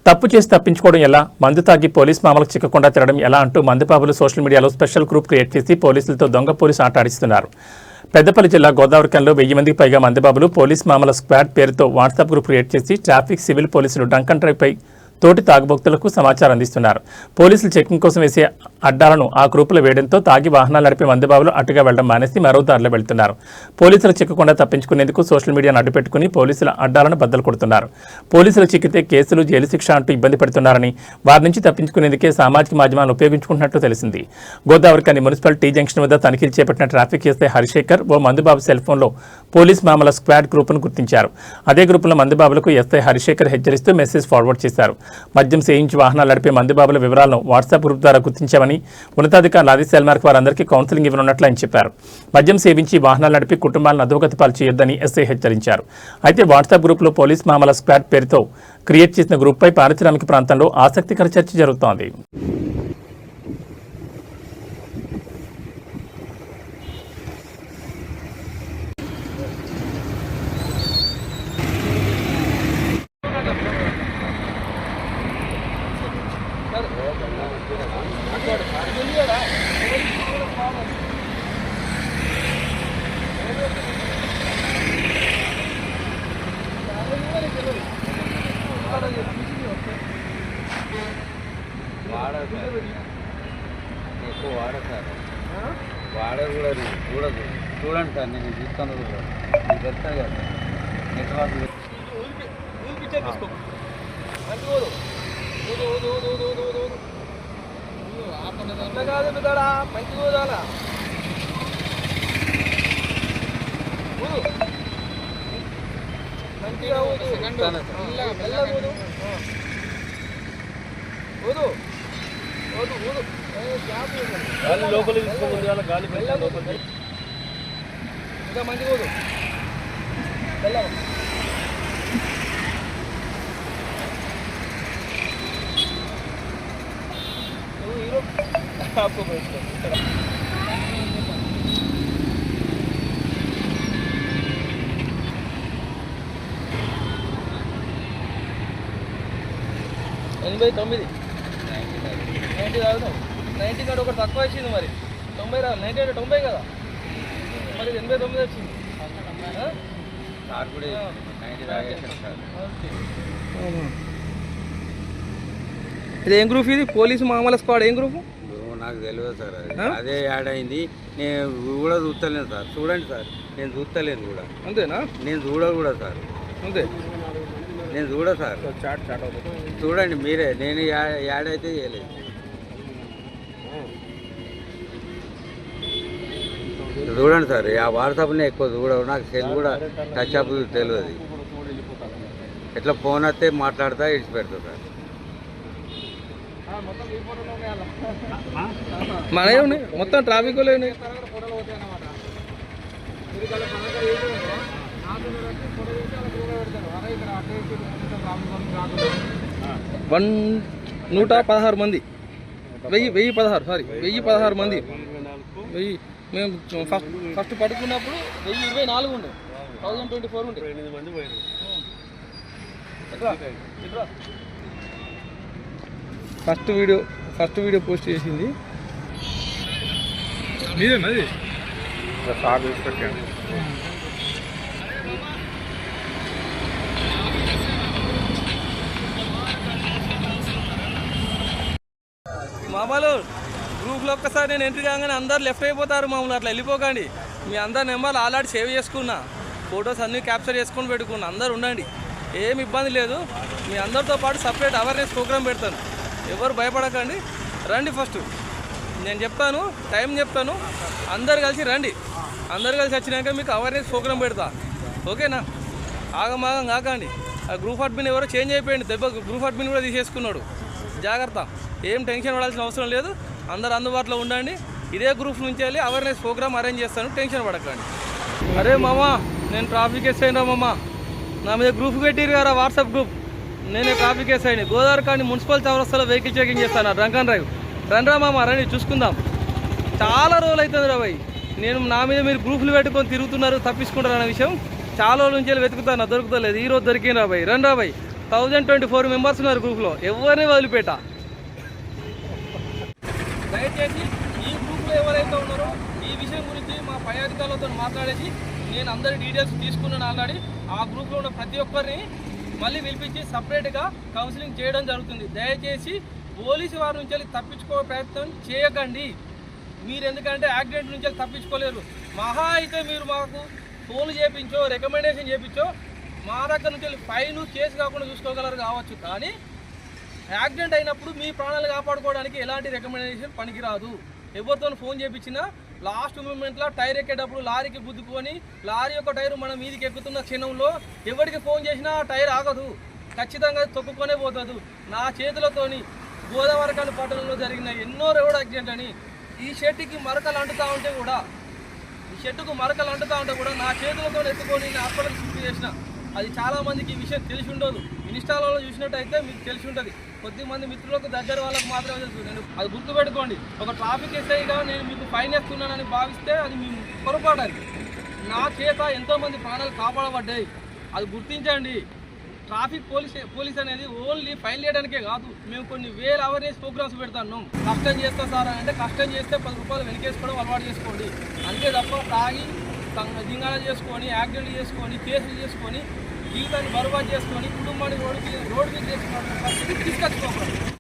తప్పు చేసి తప్పించుకోవడం ఎలా, మందు తాగి పోలీస్ మామలకు చిక్కకుండా తిరగడం ఎలా అంటూ మందుబాబులు సోషల్ మీడియాలో స్పెషల్ గ్రూప్ క్రియేట్ చేసి పోలీసులతో దొంగ పోలీసు ఆట ఆడిస్తున్నారు. పెద్దపల్లి జిల్లా గోదావరికంలో 1000 మందికి పైగా మందుబాబులు పోలీస్ మామల స్క్వాడ్ పేరుతో వాట్సాప్ గ్రూప్ క్రియేట్ చేసి ట్రాఫిక్, సివిల్ పోలీసులు డ్రంక్ అండ్ డ్రైవ్పై తోటి తాగుబోక్తులకు సమాచారం అందిస్తున్నారు. పోలీసులు చెకింగ్ కోసం వేసే అడ్డాలను ఆ గ్రూపులో వేయడంతో తాగి వాహనాలు నడిపే మందుబాబులు అటుగా వెళ్లడం మానేసి మరో దారిలో వెళ్తున్నారు. పోలీసులు చిక్కకుండా తప్పించుకునేందుకు సోషల్ మీడియాను అడ్డుపెట్టుకుని పోలీసుల అడ్డాలను బద్దలు కొడుతున్నారు. పోలీసులు చిక్కితే కేసులు, జైలు శిక్ష అంటూ ఇబ్బంది పెడుతున్నారని, వారి నుంచి తప్పించుకునేందుకే సామాజిక మాధ్యమాలను ఉపయోగించుకుంటున్నట్లు తెలిసింది. గోదావరికని మున్సిపల్ టీ జంక్షన్ వద్ద తనిఖీలు చేపట్టిన ట్రాఫిక్ ఎస్ఐ హరిశేఖర్ ఓ మందుబాబు సెల్ ఫోన్లో పోలీస్ మామల స్క్వాడ్ గ్రూపును గుర్తించారు. అదే గ్రూపులో మందుబాబులకు ఎస్ఐ హరిశేఖర్ హెచ్చరిస్తూ మెసేజ్ ఫార్వర్డ్ చేశారు. మద్యం సేయించి వాహనాలు నడిపే మందుబాబుల వివరాలను వాట్సాప్ గ్రూప్ ద్వారా గుర్తించామని, ఉన్నతాధికారులు ఆదేశాల మేరకు వారందరికీ కౌన్సిలింగ్ ఇవ్వనున్నట్లు ఆయన చెప్పారు. మద్యం సేవించి వాహనాలు నడిపి కుటుంబాలను అధోగతి పాలు చేయొద్దని ఎస్ఐ హెచ్చరించారు. అయితే వాట్సాప్ గ్రూప్లో పోలీస్ మామల స్క్వాడ్ పేరుతో క్రియేట్ చేసిన గ్రూప్పై పారిశ్రామిక ప్రాంతంలో ఆసక్తికర చర్చ జరుగుతోంది. ఎక్కువ వాడతారు కూడా చూడదు. చూడండి సార్, నేను చూస్తాను కూడా మీకు తెలుస్తాను కదా నెట్వర్క్ లోపలికి తీసుకోవాలి. గాలి ఇంకా మంచిగా పోదు. ఎనభై 90 90 తాగుతాం. 90 కాడ ఒకటి తక్కువ వచ్చింది, మరి 90 రాదు. 90 అంటే 90 కదా, మరి 89 వచ్చింది. ఇది ఏం గ్రూప్? ఇది పోలీసు మామూలు స్క్వాడ్ ఏం గ్రూప్? నాకు తెలియదు సార్, అదే యాడ్ అయింది. నేను కూడా చూస్తలేను సార్. చూడండి సార్, నేను చూస్తలేను కూడా. అంతేనా? నేను కూడా సార్. అంతే, నేను సార్. చాట్ చూడండి మీరే, నేను యాడ్ అయితే చేయలేదు. చూడండి సార్, ఆ వాట్సాప్నే ఎక్కువ చూడవు. నాకు సెల్ కూడా టచ్ అప్ తెలియదు. ఎట్లా ఫోన్ వస్తే మాట్లాడతా ఇడిచి పెడతా సార్. మనే ఉన్నాయి మొత్తం ట్రాఫిక్ ఉన్నాయి. 116 మంది, 1016 సారీ 1016 మంది. మేము ఫస్ట్ పడుకున్నప్పుడు 1024 ఉండే, 1024 ఉండే. ఫస్ట్ వీడియో పోస్ట్ చేసింది మీరేనా? మామూలు గ్రూప్లో ఒక్కసారి నేను ఎంట్రీ కాగానే అందరు లెఫ్ట్ అయిపోతారు. మామూలు అట్లా వెళ్ళిపోకండి. మీ అందరి నెంబర్లు ఆల్రెడీ సేవ్ చేసుకున్నా, ఫొటోస్ అన్నీ క్యాప్చర్ చేసుకొని పెట్టుకున్నా. అందరు ఉండండి, ఏమి ఇబ్బంది లేదు. మీ అందరితో పాటు సపరేట్ అవేర్నెస్ ప్రోగ్రామ్ పెడతాను. ఎవరు భయపడకండి, రండి. ఫస్ట్ నేను చెప్తాను, టైం చెప్తాను, అందరు కలిసి రండి. అందరు కలిసి వచ్చినాక మీకు అవేర్నెస్ ప్రోగ్రామ్ పెడతా, ఓకేనా? ఆగమాగం కాకండి. ఆ గ్రూప్ అడ్మిన్ ఎవరో చేంజ్ అయిపోయింది, దెబ్బ గ్రూప్ అడ్మిన్ కూడా తీసేసుకున్నాడు. జాగ్రత్త, ఏం టెన్షన్ పడాల్సిన అవసరం లేదు. అందరు అందుబాటులో ఉండండి. ఇదే గ్రూప్ నుంచి వెళ్ళి అవేర్నెస్ ప్రోగ్రామ్ అరేంజ్ చేస్తాను, టెన్షన్ పడకండి. అరే మామ, నేను ట్రాఫిక్ ఎస్ అయినా మామ, నా మీద గ్రూప్ పెట్టిరు కదా వాట్సాప్ గ్రూప్. నేనే ట్రాఫిక్ ఎస్ అయినా గోదావరికండి మున్సిపల్ చౌరస్తాలో వెహికల్ చెకింగ్ చేస్తాను, డ్రంక్ అండ్ డ్రైవ్. రండి రా మామ, రండి చూసుకుందాం. చాలా రోజులు అవుతుంది రా భయ్, నేను నా మీద మీరు గ్రూపులు పెట్టుకొని తిరుగుతున్నారు, తప్పించుకుంటారు అన్న విషయం చాలా రోజుల నుంచి వెతుకుతాను, దొరుకుతలేదు. ఈరోజు దొరికింది రా భయ్. రండి రా భయ్, 1024 మెంబర్స్ ఉన్నారు గ్రూప్లో, ఎవరిని వదిలిపెట్ట. దయచేసి ఈ గ్రూప్లో ఎవరైతే ఉన్నారో ఈ విషయం గురించి మా పై అధికారులతో మాట్లాడేసి నేను అందరి డీటెయిల్స్ తీసుకున్నాను ఆల్రెడీ. ఆ గ్రూప్లో ఉన్న ప్రతి ఒక్కరిని మళ్ళీ పిలిపించి సపరేట్గా కౌన్సిలింగ్ చేయడం జరుగుతుంది. దయచేసి పోలీసు వారి నుంచి తప్పించుకో ప్రయత్నం చేయకండి. మీరు ఎందుకంటే యాక్సిడెంట్ నుంచి తప్పించుకోలేరు. మహా అయితే మీరు మాకు ఫోన్లు చేయించో రికమెండేషన్ చేయించో మా దగ్గర నుంచి ఫైన్ కేసు కాకుండా చూసుకోగలరు కావచ్చు, కానీ యాక్సిడెంట్ అయినప్పుడు మీ ప్రాణాలు కాపాడుకోవడానికి ఎలాంటి రికమెండేషన్ పనికిరాదు. ఎవరితో ఫోన్ చేయించినా లాస్ట్ మూమెంట్లో టైర్ ఎక్కేటప్పుడు లారీకి గుద్దుకొని లారీ యొక్క టైరు మన మీదికి ఎక్కుతున్న క్షణంలో ఎవరికి ఫోన్ చేసినా ఆ టైర్ ఆగదు, ఖచ్చితంగా తొక్కుకొనే పోతుంది. నా చేతులతోని గోదావరికాని పట్టణంలో జరిగిన ఎన్నో రోడ్ యాక్సిడెంట్ అని ఈ షెట్టుకి మరకలు అంటుతూ ఉంటే కూడా నా చేతులతో ఎత్తుకొని నేను హాస్పిటల్ షిఫ్ట్ చేసిన. అది చాలామందికి ఈ విషయం తెలిసి ఉండదు. ఇన్స్టాలో చూసినట్టయితే మీకు తెలిసి ఉంటుంది. కొద్దిమంది మిత్రులకు దగ్గర వాళ్ళకు మాత్రమే తెలుసు. నేను అది గుర్తుపెట్టుకోండి. ఒక ట్రాఫిక్ ఎస్ఐగా నేను మీకు ఫైన్ వేస్తున్నానని భావిస్తే అది మీ పొరపాటు. అది నా చేత ఎంతోమంది ప్రాణాలు కాపాడబడ్డాయి, అది గుర్తించండి. ట్రాఫిక్ పోలీస్ అనేది ఓన్లీ ఫైన్ చేయడానికే కాదు, మేము కొన్ని వేల అవేర్నెస్ ప్రోగ్రామ్స్ పెడతాను. కష్టం చేస్తా సార్ అంటే కష్టం చేస్తే 10 రూపాయలు వెనకేసుకోవడం అలవాటు చేసుకోండి. అంతే తప్ప తాగి దింగాల చేసుకొని యాక్సిడెంట్ చేసుకొని కేసులు చేసుకొని జీవితాన్ని బర్బాద్ చేసుకొని కుటుంబాన్ని రోడ్డు మీద చేసుకున్న పరిస్థితి తీసుకొచ్చుకోకూడదు.